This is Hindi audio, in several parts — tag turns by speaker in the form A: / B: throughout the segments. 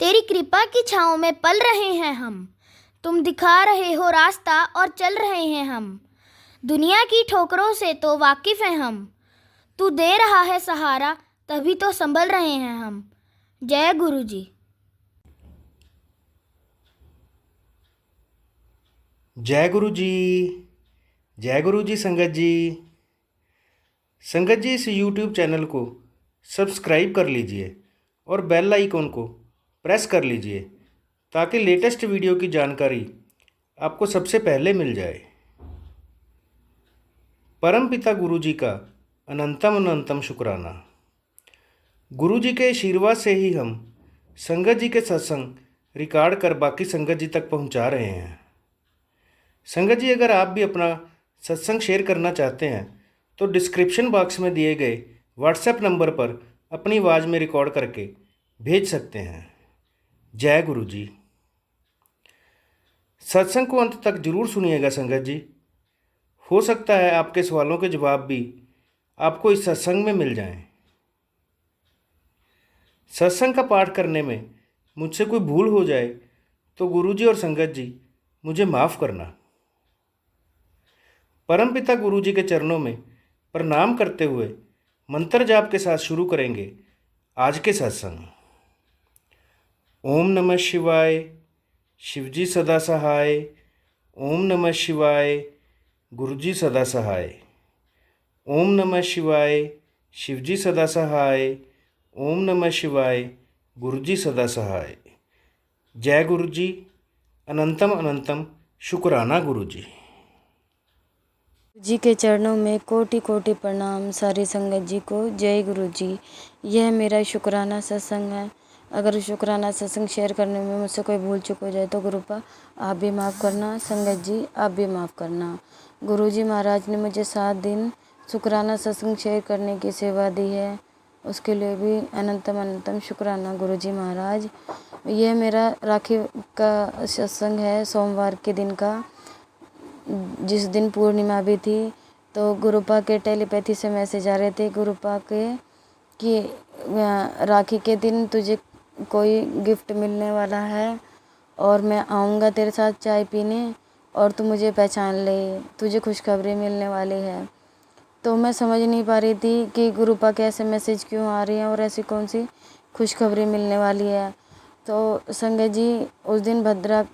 A: तेरी कृपा की छाँव में पल रहे हैं हम। तुम दिखा रहे हो रास्ता और चल रहे हैं हम। दुनिया की ठोकरों से तो वाकिफ हैं हम। तू दे रहा है सहारा, तभी तो संभल रहे हैं हम। जय गुरु जी।
B: जय गुरु जी। जय गुरु जी। संगत जी, इस YouTube चैनल को सब्सक्राइब कर लीजिए और बेल आइकॉन को प्रेस कर लीजिए ताकि लेटेस्ट वीडियो की जानकारी आपको सबसे पहले मिल जाए। परम पिता गुरु जी का अनंतम अनंतम शुक्राना। गुरु जी के आशीर्वाद से ही हम संगत जी के सत्संग रिकॉर्ड कर बाकी संगत जी तक पहुंचा रहे हैं। संगत जी, अगर आप भी अपना सत्संग शेयर करना चाहते हैं तो डिस्क्रिप्शन बॉक्स में दिए गए व्हाट्सएप नंबर पर अपनी आवाज़ में रिकॉर्ड करके भेज सकते हैं। जय गुरु जी। सत्संग को अंत तक जरूर सुनिएगा संगत जी। हो सकता है आपके सवालों के जवाब भी आपको इस सत्संग में मिल जाएं। सत्संग का पाठ करने में मुझसे कोई भूल हो जाए तो गुरु जी और संगत जी मुझे माफ़ करना। परमपिता गुरु जी के चरणों में प्रणाम करते हुए मंत्र जाप के साथ शुरू करेंगे आज के सत्संग। ओम नमः शिवाय, शिवजी सदा सहाय। ओम नमः शिवाय, गुरुजी सदा सहाय। ओम नमः शिवाय, शिवजी सदा सहाय। ओम नमः शिवाय, गुरुजी सदा सहाय। जय गुरु जी। अनंतम अनंतम शुक्राना गुरु जी।
C: जी के चरणों में कोटि कोटि प्रणाम सारी संगत जी को। जय गुरु जी। यह मेरा शुक्राना सत्संग है। अगर शुक्राना सत्संग शेयर करने में मुझसे कोई भूल चूक हो जाए तो गुरुपा आप भी माफ़ करना, संगत जी आप भी माफ़ करना। गुरु जी महाराज ने मुझे 7 दिन शुक्राना सत्संग शेयर करने की सेवा दी है, उसके लिए भी अनंतम अनंतम शुक्राना गुरु जी महाराज। यह मेरा राखी का सत्संग है, सोमवार के दिन का, जिस दिन पूर्णिमा भी थी। तो गुरुपा के टेलीपैथी से मैसेज आ रहे थे गुरुपा के कि राखी के दिन तुझे कोई गिफ्ट मिलने वाला है और मैं आऊँगा तेरे साथ चाय पीने और तू मुझे पहचान ले, तुझे खुशखबरी मिलने वाली है। तो मैं समझ नहीं पा रही थी कि गुरुपा के ऐसे मैसेज क्यों आ रही हैं और ऐसी कौन सी खुशखबरी मिलने वाली है। तो संगत जी, उस दिन भद्रा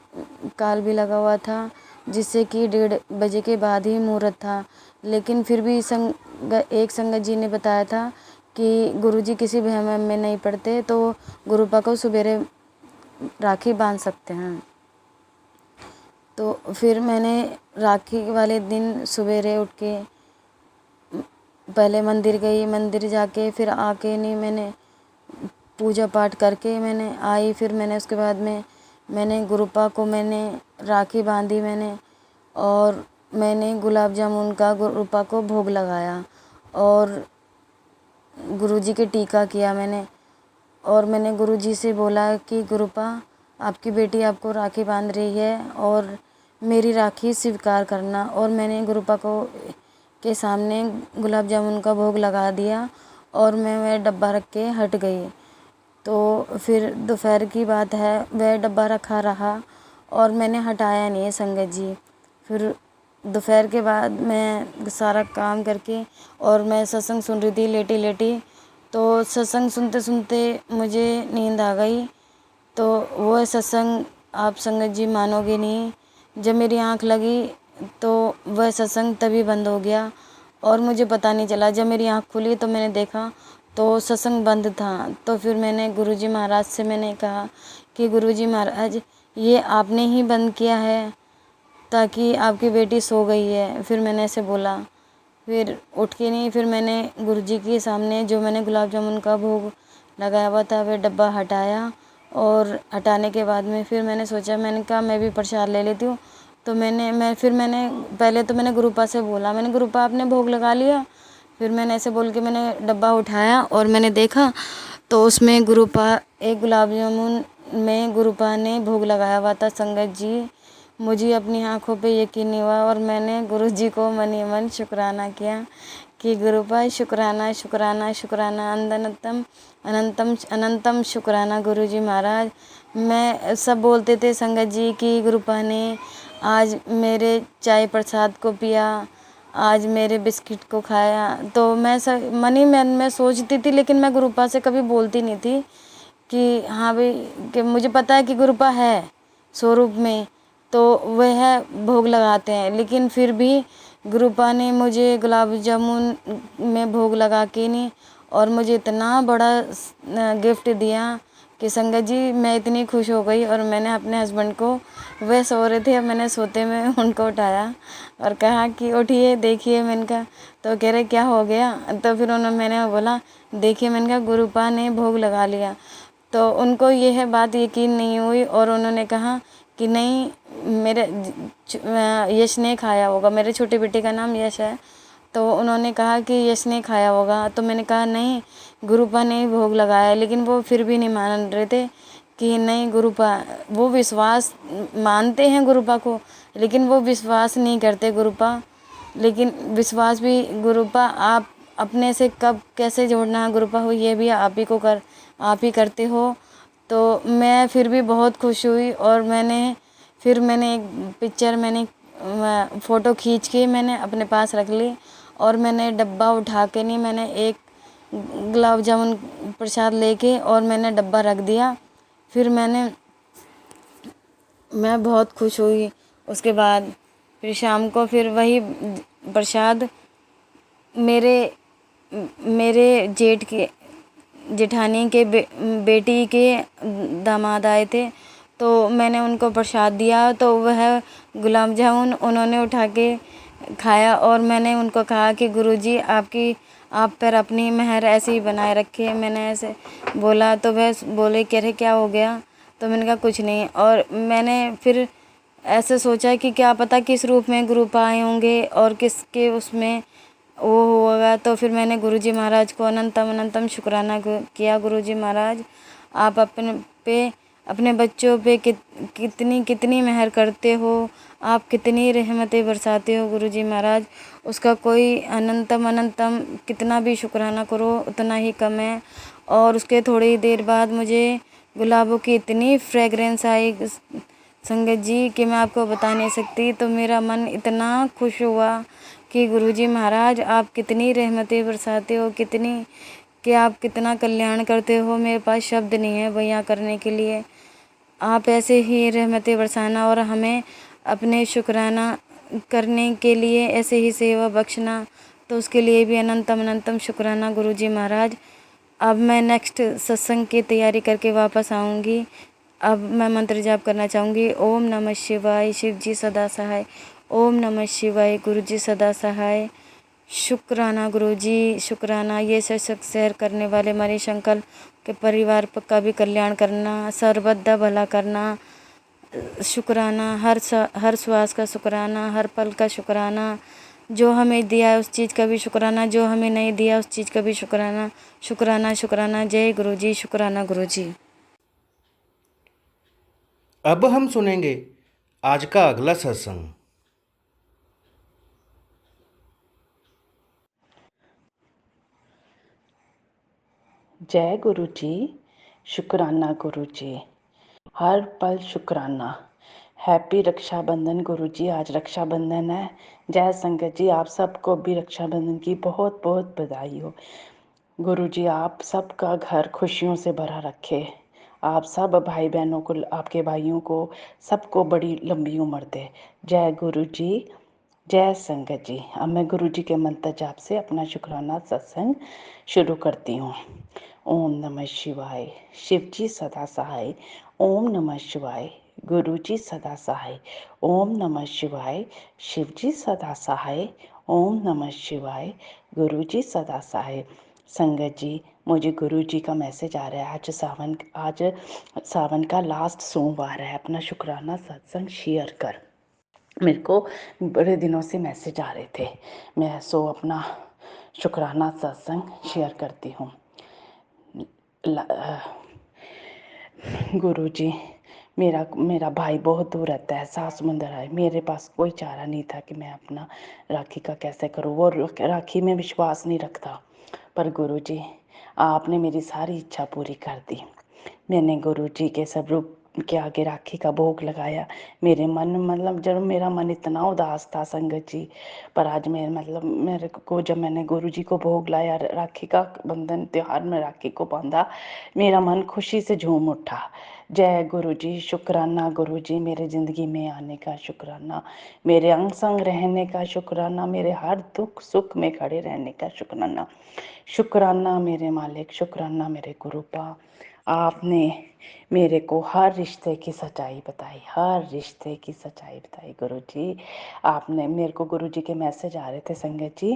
C: काल भी लगा हुआ था जिससे कि 1:30 बजे के बाद ही मुहूर्त था, लेकिन फिर भी एक संगत जी ने बताया था कि गुरुजी किसी वहम में नहीं पड़ते, तो गुरुपा को सवेरे राखी बांध सकते हैं। तो फिर मैंने राखी वाले दिन सवेरे उठ के पहले मंदिर गई, मंदिर जाके फिर आके नहीं मैंने पूजा पाठ करके मैंने आई। फिर मैंने उसके बाद में मैंने गुरुपा को मैंने राखी बांधी मैंने, और मैंने गुलाब जामुन का गुरुपा को भोग लगाया और गुरुजी के टीका किया मैंने। और मैंने गुरुजी से बोला कि गुरुपा आपकी बेटी आपको राखी बांध रही है और मेरी राखी स्वीकार करना। और मैंने गुरुपा को के सामने गुलाब जामुन का भोग लगा दिया और मैं वह डब्बा रख के हट गई। तो फिर दोपहर की बात है, वह डब्बा रखा रहा और मैंने हटाया नहीं है संगत जी। फिर दोपहर के बाद मैं सारा काम करके और मैं सत्संग सुन रही थी लेटी लेटी, तो सत्संग सुनते सुनते मुझे नींद आ गई। तो वो सत्संग आप संगत जी मानोगे नहीं, जब मेरी आँख लगी तो वह सत्संग तभी बंद हो गया और मुझे पता नहीं चला। जब मेरी आँख खुली तो मैंने देखा तो सत्संग बंद था। तो फिर मैंने गुरुजी महाराज से मैंने कहा कि गुरुजी महाराज, ये आपने ही बंद किया है ताकि आपकी बेटी सो गई है। फिर मैंने ऐसे बोला, फिर उठ के नहीं, फिर मैंने गुरुजी के सामने जो मैंने गुलाब जामुन का भोग लगाया हुआ था वह डब्बा हटाया। और हटाने के बाद में फिर मैंने सोचा, मैंने कहा मैं भी प्रसाद ले लेती हूँ। तो मैंने पहले तो मैंने गुरुपा से बोला, मैंने गुरुपा आपने भोग लगा लिया। फिर मैंने ऐसे बोल के मैंने डब्बा उठाया और मैंने देखा तो उसमें गुरुपा एक गुलाब जामुन में गुरुपा ने भोग लगाया हुआ था। संगत जी, मुझे अपनी आंखों पे यकीन नहीं हुआ और मैंने गुरुजी को मन ही मन शुक्राना किया कि गुरुपा शुक्राना शुक्राना शुक्राना अनंतम अनंतम अनंतम शुक्राना गुरुजी महाराज। मैं सब बोलते थे संगत जी कि गुरुपा ने आज मेरे चाय प्रसाद को पिया, आज मेरे बिस्किट को खाया। तो मैं मन ही मन में सोचती थी, लेकिन मैं गुरुपा से कभी बोलती नहीं थी कि हाँ भाई, कि मुझे पता है कि गुरुपा है स्वरूप में, तो वह भोग लगाते हैं। लेकिन फिर भी गुरुपा ने मुझे गुलाब जामुन में भोग लगा के नहीं, और मुझे इतना बड़ा गिफ्ट दिया कि संगत जी मैं इतनी खुश हो गई। और मैंने अपने हस्बैंड को, वह सो रहे थे, अब मैंने सोते में उनको उठाया और कहा कि उठिए देखिए। मैंने कहा, तो कह रहे क्या हो गया? तो फिर मैंने बोला देखिए, मैंने कहा गुरुपा ने भोग लगा लिया। तो उनको यह बात यकीन नहीं हुई और उन्होंने कहा कि नहीं, मेरे यश ने खाया होगा। मेरे छोटे बेटे का नाम यश है, तो उन्होंने कहा कि यश ने खाया होगा। तो मैंने कहा नहीं, गुरुपा ने ही भोग लगाया। लेकिन वो फिर भी नहीं मान रहे थे कि नहीं गुरुपा, वो विश्वास मानते हैं गुरुपा को, लेकिन वो विश्वास नहीं करते गुरुपा। लेकिन विश्वास भी गुरुपा आप अपने से कब कैसे जोड़ना है गुरुपा हो, ये भी आप ही करते हो। तो मैं फिर भी बहुत खुश हुई और मैंने एक पिक्चर फ़ोटो खींच के मैंने अपने पास रख ली। और मैंने डब्बा उठा के नहीं, मैंने एक गुलाब जामुन प्रसाद लेके और मैंने डब्बा रख दिया। फिर मैं बहुत खुश हुई। उसके बाद फिर शाम को फिर वही प्रसाद मेरे जेठानी के बेटी के दामाद आए थे, तो मैंने उनको प्रसाद दिया। तो वह गुलाब जामुन उन्होंने उठा के खाया और मैंने उनको कहा कि गुरुजी आप पर अपनी मेहर ऐसे ही बनाए रखे। मैंने ऐसे बोला तो वह बोले कह रहे क्या हो गया? तो मैंने कहा कुछ नहीं। और मैंने फिर ऐसे सोचा कि क्या पता किस रूप में गुरुपा आए होंगे और किसके उसमें वो होगा। तो फिर मैंने गुरुजी महाराज को अनंतम अनंतम शुक्राना किया। गुरुजी महाराज, आप अपने बच्चों पे कितनी मेहर करते हो, आप कितनी रहमतें बरसाते हो गुरुजी महाराज। उसका कोई अनंतम कितना भी शुक्राना करो उतना ही कम है। और उसके थोड़ी देर बाद मुझे गुलाबों की इतनी फ्रेगरेंस आई संगत जी कि मैं आपको बता नहीं सकती। तो मेरा मन इतना खुश हुआ कि गुरुजी महाराज आप कितनी रहमतें बरसाते हो, कि आप कितना कल्याण करते हो। मेरे पास शब्द नहीं है बयां करने के लिए। आप ऐसे ही रहमतें बरसाना और हमें अपने शुक्राना करने के लिए ऐसे ही सेवा बख्शना, तो उसके लिए भी अनंतम अनंतम शुक्राना गुरुजी महाराज। अब मैं नेक्स्ट सत्संग की तैयारी करके वापस आऊँगी। अब मैं मंत्र जाप करना चाहूँगी। ओम नमः शिवाय, शिव जी सदा सहाय। ओम नमः शिवाय, गुरु जी सदा सहाय। शुक्राना गुरुजी, शुक्राना। ये सत्संग शेयर करने वाले मणिशंकर के परिवार का भी कल्याण करना, सर्वदा भला करना। शुक्राना, हर श्वास का शुक्राना, हर पल का शुक्राना। जो हमें दिया उस चीज़ का भी शुक्राना, जो हमें नहीं दिया उस चीज़ का भी शुक्राना। शुक्राना शुक्राना। जय गुरुजी, शुक्राना गुरुजी।
B: अब हम सुनेंगे आज का अगला सत्संग।
D: जय गुरु जी, शुक्राना गुरु जी, हर पल शुक्राना। हैप्पी रक्षाबंधन गुरु जी, आज रक्षाबंधन है। जय संगत जी, आप सबको भी रक्षाबंधन की बहुत बहुत बधाई हो। गुरु जी आप सबका घर खुशियों से भरा रखे। आप सब भाई बहनों को, आपके भाइयों को, सबको बड़ी लंबी उम्र दे। जय गुरु जी, जय संगत जी। अब मैं गुरु जी के मंत्र जाप से अपना शुक्राना सत्संग शुरू करती हूँ। ओम नमः शिवाय, शिव जी सदा सहाय। ओम नमः शिवाय, गुरु जी सदा सहाय। ओम नमः शिवाय, शिव जी सदा सहाय। ओम नमः शिवाय, गुरु जी सदा सहाय। संगत जी, मुझे गुरु जी का मैसेज आ रहा है। आज सावन का लास्ट सोमवार है। अपना शुक्राना सत्संग शेयर कर। मेरे को बड़े दिनों से मैसेज आ रहे थे। मैं अपना शुक्राना सत्संग शेयर करती हूँ। गुरु जी, मेरा मेरा भाई बहुत दूर रहता है, 7 समुंदर है। मेरे पास कोई चारा नहीं था कि मैं अपना राखी का कैसे करूँ। वो राखी में विश्वास नहीं रखता, पर गुरुजी आपने मेरी सारी इच्छा पूरी कर दी। मैंने गुरुजी के सब रूप के आगे राखी का भोग लगाया। मेरे मन मतलब जब मेरा मन इतना उदास था संगत जी, पर आज मेरे को जब मैंने गुरुजी को भोग लाया, राखी का बंधन त्योहार में राखी को बांधा, मेरा मन खुशी से झूम उठा। जय गुरुजी, शुक्राना गुरुजी, मेरे ज़िंदगी में आने का शुक्राना, मेरे अंग संग रहने का शुक्राना, मेरे हर दुख सुख में खड़े रहने का शुक्राना। शुक्राना मेरे मालिक, शुक्राना मेरे गुरुपा, आपने मेरे को हर रिश्ते की सच्चाई बताई, हर रिश्ते की सच्चाई बताई गुरुजी। आपने मेरे को गुरुजी के मैसेज आ रहे थे संगत जी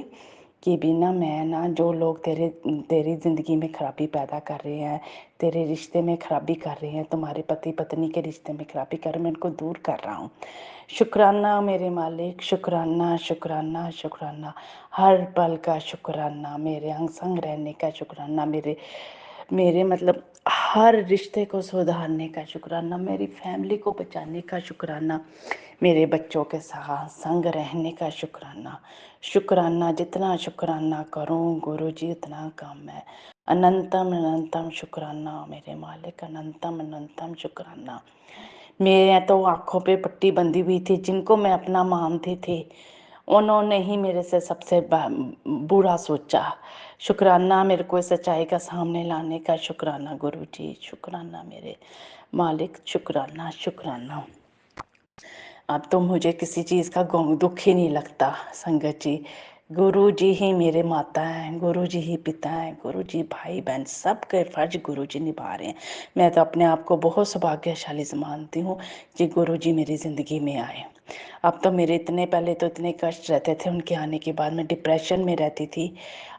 D: कि बिना मैं ना जो लोग तेरी ज़िंदगी में खराबी पैदा कर रहे हैं, तेरे रिश्ते में खराबी कर रहे हैं, तुम्हारे पति पत्नी के रिश्ते में खराबी कर रहे हैं, मैं उनको दूर कर रहा हूँ। शुक्राना मेरे मालिक, शुक्राना शुक्राना शुक्राना, हर पल का शुक्राना, मेरे अंग संग रहने का शुक्राना, मेरे मेरे हर रिश्ते को सुधारने का शुक्राना, मेरी फैमिली को बचाने का शुक्राना, मेरे बच्चों के साथ संग रहने का शुक्राना। शुक्राना जितना शुक्राना करूं गुरुजी उतना कम है। अनंतम अनंतम शुक्राना मेरे मालिक, अनंतम अनंतम शुक्राना। मेरे तो आंखों पे पट्टी बंधी हुई थी, जिनको मैं अपना मानती थी उन्होंने ही मेरे से सबसे बुरा सोचा। शुक्राना मेरे को इस सच्चाई का सामने लाने का शुक्राना गुरुजी, शुक्राना मेरे मालिक, शुक्राना शुक्राना। अब तो मुझे किसी चीज़ का दुख ही नहीं लगता संगत जी। गुरु जी ही मेरे माता हैं, गुरु जी ही पिता हैं, गुरु जी भाई बहन सबके फर्ज गुरु जी निभा रहे हैं। मैं तो अपने आप को बहुत सौभाग्यशाली मानती हूँ कि गुरु जी मेरी ज़िंदगी में आए। अब तो मेरे पहले तो इतने कष्ट रहते थे, उनके आने के बाद मैं डिप्रेशन में रहती थी।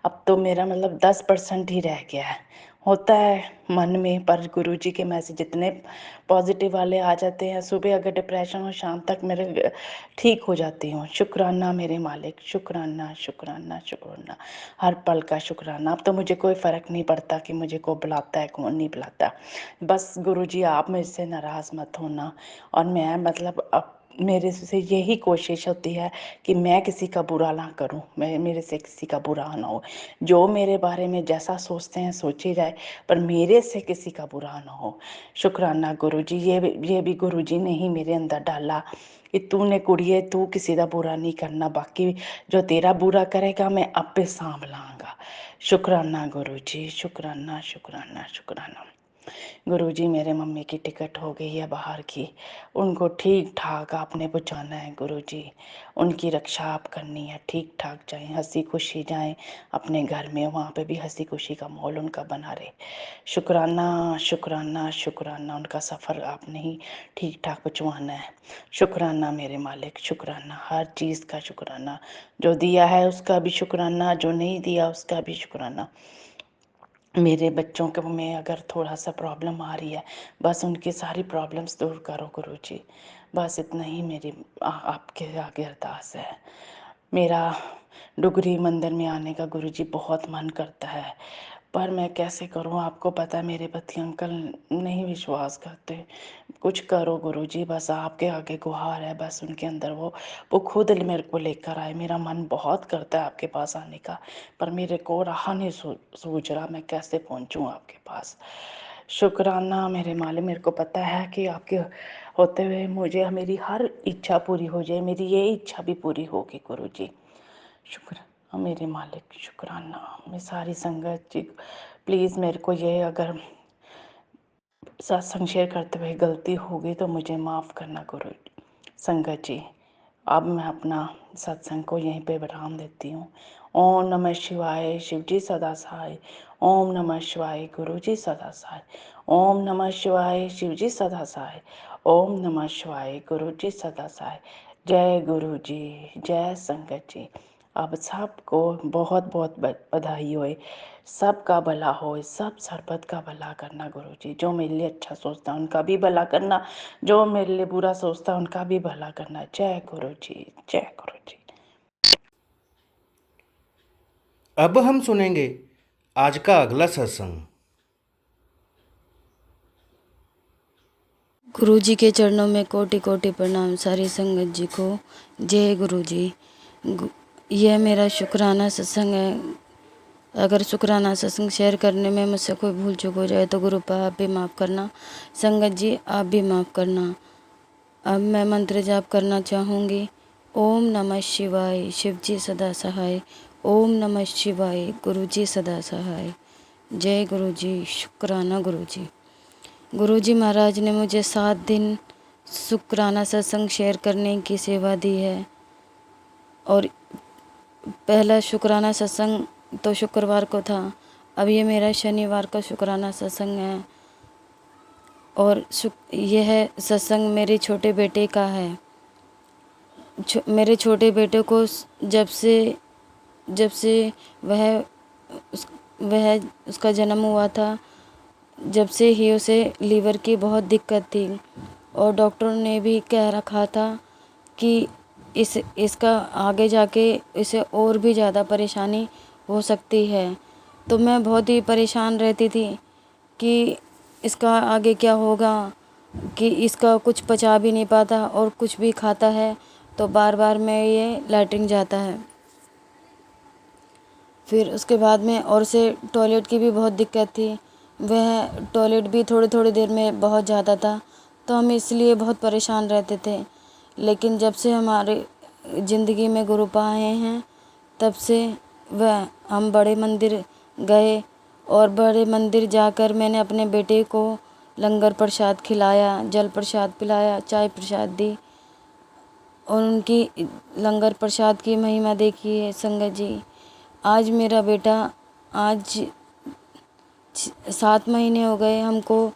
D: अब तो मेरा 10% ही रह गया है, होता है मन में, पर गुरुजी के मैसेज इतने पॉजिटिव वाले आ जाते हैं। सुबह अगर डिप्रेशन हो, शाम तक मेरे ठीक हो जाती हूँ। शुक्राना मेरे मालिक, शुक्राना शुक्राना शुक्राना, हर पल का शुक्राना। अब तो मुझे कोई फ़र्क नहीं पड़ता कि मुझे को बुलाता है कौन नहीं बुलाता। बस गुरुजी आप मेरे से नाराज़ मत होना। और मैं अब मेरे से यही कोशिश होती है कि मैं किसी का बुरा ना करूं, मैं मेरे से किसी का बुरा ना हो। जो मेरे बारे में जैसा सोचते हैं सोचे जाए, पर मेरे से किसी का बुरा ना हो। शुक्राना गुरुजी, ये भी गुरुजी ने ही मेरे अंदर डाला कि तूने कुड़िए तू किसी का बुरा नहीं करना, बाकी जो तेरा बुरा करेगा मैं आपे सांभ लांगा। शुक्राना गुरुजी, शुक्राना शुक्राना शुक्राना। गुरुजी मेरे मम्मी की टिकट हो गई है बाहर की, उनको ठीक ठाक आपने पहुंचाना है गुरुजी। उनकी रक्षा आप करनी है, ठीक ठाक जाएं, हंसी खुशी जाएं अपने घर में, वहाँ पे भी हंसी खुशी का माहौल उनका बना रहे। शुक्राना शुक्राना शुक्राना, उनका सफ़र आपने ही ठीक ठाक पहुँचवाना है। शुक्राना मेरे मालिक, शुक्राना हर चीज़ का शुक्राना, जो दिया है उसका भी शुक्राना, जो नहीं दिया उसका भी शुक्राना। मेरे बच्चों के में अगर थोड़ा सा प्रॉब्लम आ रही है, बस उनकी सारी प्रॉब्लम्स दूर करो गुरुजी, बस इतना ही मेरी आपके आगे अरदास है। मेरा डुगरी मंदिर में आने का गुरुजी बहुत मन करता है, पर मैं कैसे करूं, आपको पता है मेरे पति अंकल नहीं विश्वास करते। कुछ करो गुरुजी, बस आपके आगे गुहार है, बस उनके अंदर वो खुद मेरे को लेकर आए। मेरा मन बहुत करता है आपके पास आने का, पर मेरे को राह नहीं सूझ रहा मैं कैसे पहुंचूं आपके पास। शुक्राना मेरे मालिक, मेरे को पता है कि आपके होते हुए मुझे मेरी हर इच्छा पूरी हो जाए, मेरी ये इच्छा भी पूरी होगी गुरुजी। शुक्र मेरे मालिक, शुक्राना। मैं सारी संगत जी प्लीज़ मेरे को ये अगर सत्संग शेयर करते हुए गलती होगी तो मुझे माफ़ करना गुरु संगत जी। अब मैं अपना सत्संग को यहीं पे विराम देती हूँ। ओम नमः शिवाय, शिव जी सदा सहाय। ओम नमः शिवाय, गुरु जी सदा सहाय। ओम नमः शिवाय, शिव जी सदा सहाय। ओम नमः शिवाय, गुरु जी सदा सहाय। जय गुरु जी, जय संगत जी। अब सबको बहुत बहुत बधाई होए, सबका भला होए, सब सरबत का भला करना गुरु जी। जो मेरे लिए अच्छा सोचता है उनका भी भला करना, जो मेरे लिए बुरा सोचता है उनका भी भला करना। जय गुरु जी, जय गुरु जी।
B: अब हम सुनेंगे आज का अगला सत्संग।
C: गुरु जी के चरणों में कोटि कोटि प्रणाम सारी संगत जी को। जय गुरु जी। यह मेरा शुक्राना सत्संग है। अगर शुक्राना सत्संग शेयर करने में मुझसे कोई भूल चूक हो जाए तो गुरु पा आप भी माफ़ करना, संगत जी आप भी माफ़ करना। अब मैं मंत्र जाप करना चाहूँगी। ओम नमः शिवाय, शिव जी सदा सहाय। ओम नमः शिवाय, गुरु जी सदा सहाय। जय गुरु जी। शुक्राना गुरु जी। गुरु जी महाराज ने मुझे 7 दिन शुक्राना सत्संग शेयर करने की सेवा दी है। और पहला शुक्राना सत्संग तो शुक्रवार को था, अब ये मेरा शनिवार का शुक्राना सत्संग है। और यह सत्संग मेरे छोटे बेटे का है। मेरे छोटे बेटे को जब से वह उसका जन्म हुआ था, जब से ही उसे लीवर की बहुत दिक्कत थी और डॉक्टरों ने भी कह रखा था कि इसका आगे जाके इसे और भी ज़्यादा परेशानी हो सकती है। तो मैं बहुत ही परेशान रहती थी कि इसका आगे क्या होगा, कि इसका कुछ पचा भी नहीं पाता और कुछ भी खाता है तो बार बार में ये लैट्रिन जाता है। फिर उसके बाद में और से टॉयलेट की भी बहुत दिक्कत थी, वह टॉयलेट भी थोड़ी थोड़ी देर में बहुत ज़्यादा था, तो हम इसलिए बहुत परेशान रहते थे। लेकिन जब से हमारे ज़िंदगी में गुरु पा आए हैं, तब से हम बड़े मंदिर गए और बड़े मंदिर जाकर मैंने अपने बेटे को लंगर प्रसाद खिलाया, जल प्रसाद पिलाया, चाय प्रसाद दी और उनकी लंगर प्रसाद की महिमा देखी है संगत जी। आज मेरा बेटा, आज 7 महीने हो गए हमको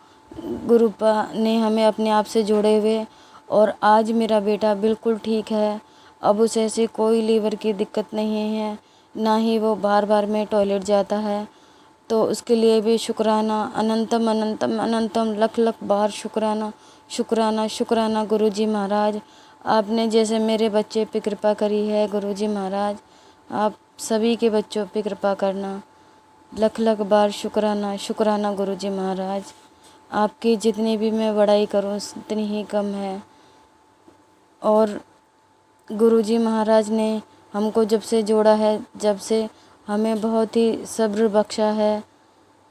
C: गुरुपा ने हमें अपने आप से जोड़े हुए, और आज मेरा बेटा बिल्कुल ठीक है। अब उसे ऐसी कोई लीवर की दिक्कत नहीं है, ना ही वो बार बार में टॉयलेट जाता है। तो उसके लिए भी शुक्राना, अनंतम अनंतम अनंतम लख लख बार शुक्राना शुक्राना शुक्राना गुरु जी महाराज। आपने जैसे मेरे बच्चे पे कृपा करी है गुरु जी महाराज, आप सभी के बच्चों पे कृपा करना। लख लख बार शुक्राना शुक्राना गुरु जी महाराज। आपकी जितनी भी मैं बड़ाई करूं उतनी ही कम है। और गुरु जी महाराज ने हमको जब से जोड़ा है, जब से हमें बहुत ही सब्र बख्शा है।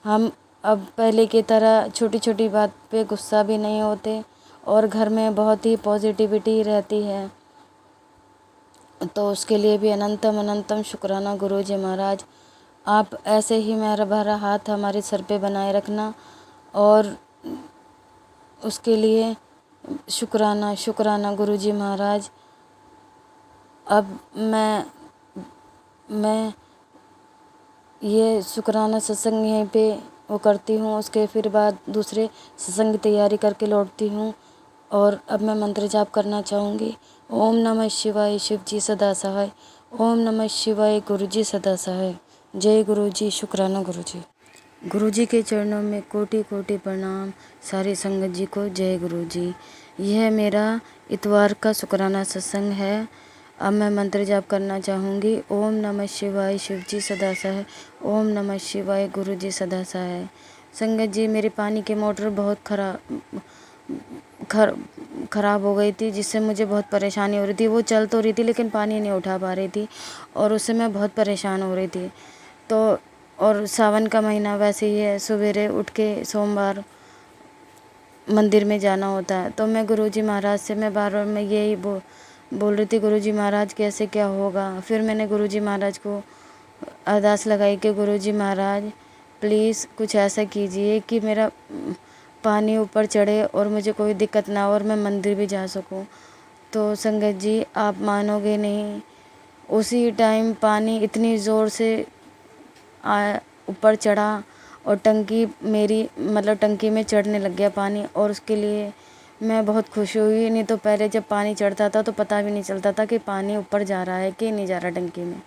C: हम अब पहले की तरह छोटी छोटी बात पे गुस्सा भी नहीं होते और घर में बहुत ही पॉजिटिविटी रहती है। तो उसके लिए भी अनंतम अनंतम शुक्राना गुरु जी महाराज। आप ऐसे ही मेरा भरा हाथ हमारे सर पे बनाए रखना, और उसके लिए शुक्राना शुक्राना गुरु जी महाराज। अब मैं ये शुक्राना सत्संग यहीं पे वो करती हूँ, उसके फिर बाद दूसरे सत्संग की तैयारी करके लौटती हूँ। और अब मैं मंत्र जाप करना चाहूँगी। ओम नमः शिवाय, शिव जी सदा सहाय। ओम नमः शिवाय, गुरु जी सदा सहाय। जय गुरु जी। शुक्राना गुरु जी। गुरु जी के चरणों में कोटि कोटि प्रणाम सारी संगत जी को। जय गुरु जी। यह मेरा इतवार का शुक्राना सत्संग है। अब मैं मंत्र जाप करना चाहूँगी। ओम नमः शिवाय, शिव जी सदा सहाय। ओम नमः शिवाय, गुरु जी सदा सहाय। संगत जी, मेरे पानी की मोटर बहुत ख़राब हो गई थी, जिससे मुझे बहुत परेशानी हो रही थी। वो चल तो रही थी लेकिन पानी नहीं उठा पा रही थी और उससे मैं बहुत परेशान हो रही थी। तो और सावन का महीना वैसे ही है, सवेरे उठ के सोमवार मंदिर में जाना होता है। तो मैं गुरुजी महाराज से मैं बार बार मैं यही बोल रही थी, गुरुजी महाराज कैसे क्या होगा। फिर मैंने गुरुजी महाराज को अरदास लगाई कि गुरुजी महाराज प्लीज़ कुछ ऐसा कीजिए कि मेरा पानी ऊपर चढ़े और मुझे कोई दिक्कत ना हो और मैं मंदिर भी जा सकूं। तो संगत जी, आप मानोगे नहीं, उसी टाइम पानी इतनी ज़ोर से ऊपर चढ़ा और टंकी मेरी टंकी में चढ़ने लग गया पानी, और उसके लिए मैं बहुत खुश हुई। नहीं तो पहले जब पानी चढ़ता था तो पता भी नहीं चलता था कि पानी ऊपर जा रहा है कि नहीं जा रहा टंकी में।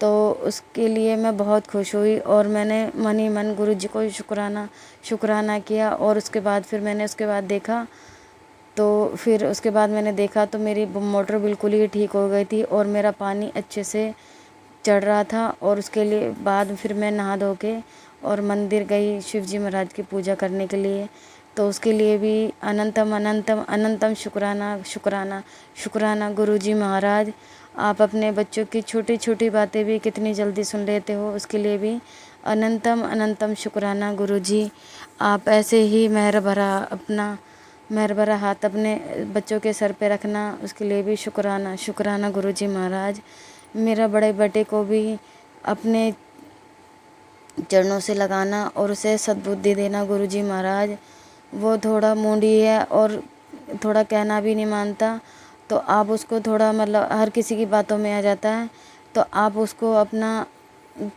C: तो उसके लिए मैं बहुत खुश हुई और मैंने मन ही मन गुरु जी को शुक्राना किया। और उसके बाद फिर मैंने देखा तो मेरी मोटर बिल्कुल ही ठीक हो गई थी और मेरा पानी अच्छे से चढ़ रहा था। और उसके लिए बाद फिर मैं नहा धो के और मंदिर गई शिव जी महाराज की पूजा करने के लिए। तो उसके लिए भी अनंतम अनंतम अनंतम शुक्राना शुक्राना शुक्राना गुरुजी महाराज। आप अपने बच्चों की छोटी छोटी बातें भी कितनी जल्दी सुन लेते हो, उसके लिए भी अनंतम अनंतम शुक्राना गुरुजी। आप ऐसे ही मेहर भरा हाथ अपने बच्चों के सर पे रखना, उसके लिए भी शुक्राना शुक्राना गुरुजी महाराज। मेरा बड़े बेटे को भी अपने चरणों से लगाना और उसे सद्बुद्धि देना गुरुजी महाराज। वो थोड़ा मूडी है और थोड़ा कहना भी नहीं मानता, तो आप उसको थोड़ा मतलब हर किसी की बातों में आ जाता है, तो आप उसको अपना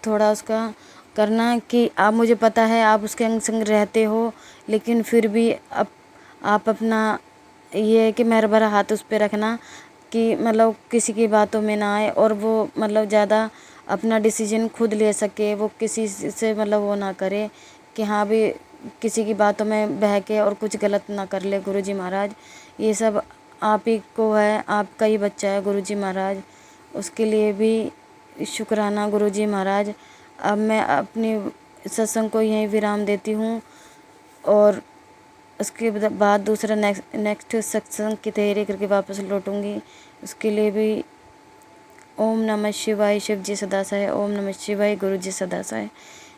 C: थोड़ा उसका करना कि आप, मुझे पता है आप उसके अंग संग रहते हो, लेकिन फिर भी आप अपना ये है कि मेहर भरा हाथ उस पर रखना कि मतलब किसी की बातों में ना आए और वो मतलब ज़्यादा अपना डिसीजन खुद ले सके, वो किसी से मतलब वो ना करे कि हाँ भी किसी की बातों में बह के और कुछ गलत ना कर ले गुरुजी महाराज। ये सब आप ही को है, आपका ही बच्चा है गुरुजी महाराज, उसके लिए भी शुक्राना गुरुजी महाराज। अब मैं अपनी सत्संग को यहीं विराम देती हूँ और उसके बाद दूसरा नेक्स्ट सत्संग की तैयारी करके वापस लौटूंगी। उसके लिए भी ओम नमः शिवाय, शिव जी सदा सहाय। ओम नमः शिवाय, गुरु जी सदा सहाय।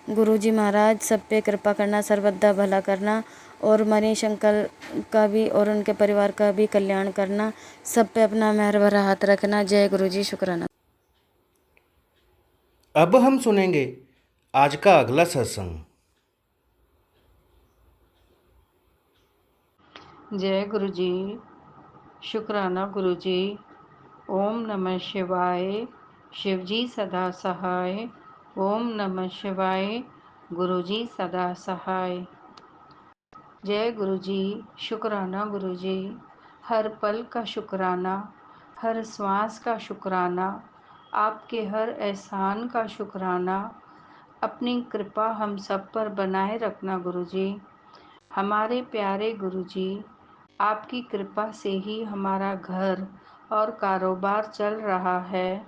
C: गुरु जी महाराज सब पे कृपा करना, सर्वदा भला करना और मनीष अंकल का भी और उनके परिवार का भी कल्याण करना, सब पे अपना मेहर भरा हाथ रखना। जय गुरु जी, शुक्राना।
B: अब हम सुनेंगे आज का अगला सत्संग।
E: जय गुरु जी, शुक्राना गुरु जी। ओम नमः शिवाय, शिव जी सदा सहाय। ओम नमः शिवाय, गुरु जी सदा सहाय। जय गुरु जी, शुक्राना गुरु जी। हर पल का शुक्राना, हर श्वास का शुक्राना, आपके हर एहसान का शुक्राना। अपनी कृपा हम सब पर बनाए रखना गुरु जी। हमारे प्यारे गुरु जी, आपकी कृपा से ही हमारा घर और कारोबार चल रहा है।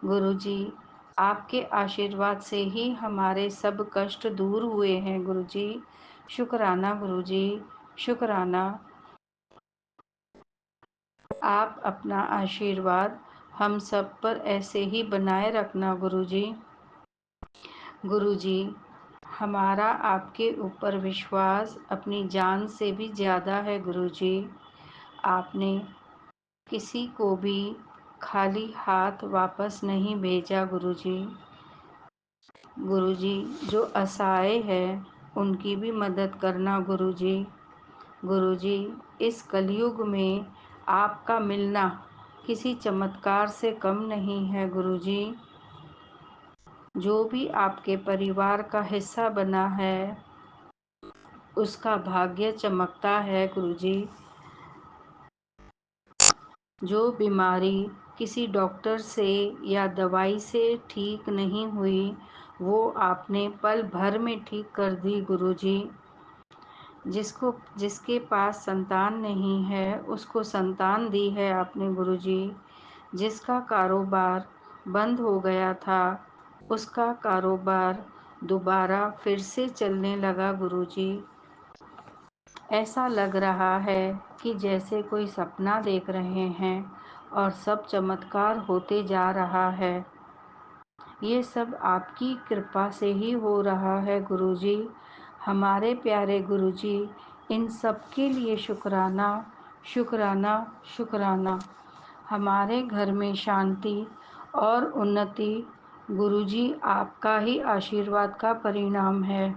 E: गुरु जी, आपके आशीर्वाद से ही हमारे सब कष्ट दूर हुए हैं गुरु जी। शुक्राना गुरु जी, शुक्राना। आप अपना आशीर्वाद हम सब पर ऐसे ही बनाए रखना गुरु जी। गुरु जी, हमारा आपके ऊपर विश्वास अपनी जान से भी ज़्यादा है गुरु जी। आपने किसी को भी खाली हाथ वापस नहीं भेजा गुरु जी। गुरु जी, जो असहाय है उनकी भी मदद करना गुरु जी। गुरु जी, इस कलयुग में आपका मिलना किसी चमत्कार से कम नहीं है गुरु जी। जो भी आपके परिवार का हिस्सा बना है उसका भाग्य चमकता है गुरु जी। जो बीमारी किसी डॉक्टर से या दवाई से ठीक नहीं हुई, वो आपने पल भर में ठीक कर दी गुरु जी। जिसके पास संतान नहीं है उसको संतान दी है आपने गुरु जी। जिसका कारोबार बंद हो गया था उसका कारोबार दोबारा फिर से चलने लगा गुरु जी। ऐसा लग रहा है कि जैसे कोई सपना देख रहे हैं और सब चमत्कार होते जा रहा है। ये सब आपकी कृपा से ही हो रहा है गुरु जी। हमारे प्यारे गुरु जी, इन सब के लिए शुक्राना शुक्राना शुक्राना। हमारे घर में शांति और उन्नति गुरु जी आपका ही आशीर्वाद का परिणाम है।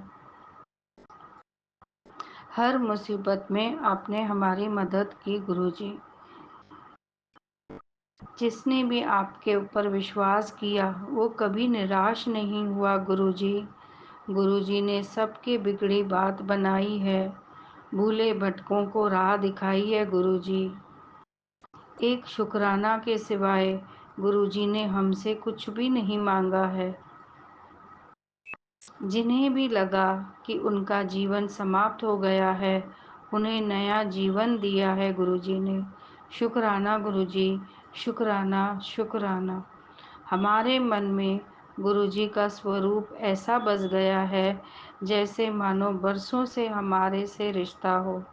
E: हर मुसीबत में आपने हमारी मदद की गुरु जी। जिसने भी आपके ऊपर विश्वास किया वो कभी निराश नहीं हुआ गुरु जी। गुरु जी ने सबके बिगड़ी बात बनाई है, भूले भटकों को राह दिखाई है गुरु जी। एक शुक्राना के सिवाय गुरु जी ने हमसे कुछ भी नहीं मांगा है। जिन्हें भी लगा कि उनका जीवन समाप्त हो गया है, उन्हें नया जीवन दिया है गुरु जी ने। शुक्राना गुरु जी, शुक्राना शुक्राना। हमारे मन में गुरु जी का स्वरूप ऐसा बस गया है जैसे मानो बरसों से हमारे से रिश्ता हो।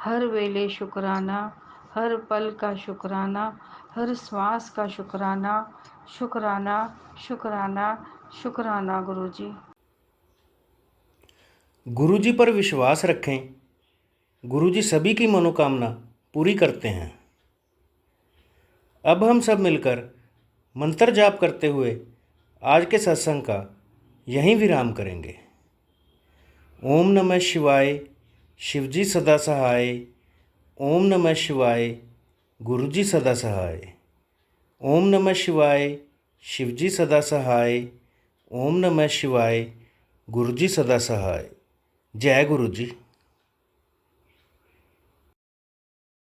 E: हर वेले शुक्राना, हर पल का शुक्राना, हर श्वास का शुक्राना, शुक्राना, शुक्राना, शुक्राना गुरु जी।
B: गुरु जी पर विश्वास रखें। गुरु जी सभी की मनोकामना पूरी करते हैं। अब हम सब मिलकर मंत्र जाप करते हुए आज के सत्संग का यहीं विराम करेंगे। ओम नमः शिवाय, शिवजी सदा सहाय। ओम नमः शिवाय, गुरुजी सदा सहाय। ओम नमः शिवाय, शिवजी सदा सहाय। ओम नमः शिवाय, गुरुजी सदा सहाय। जय गुरु जी।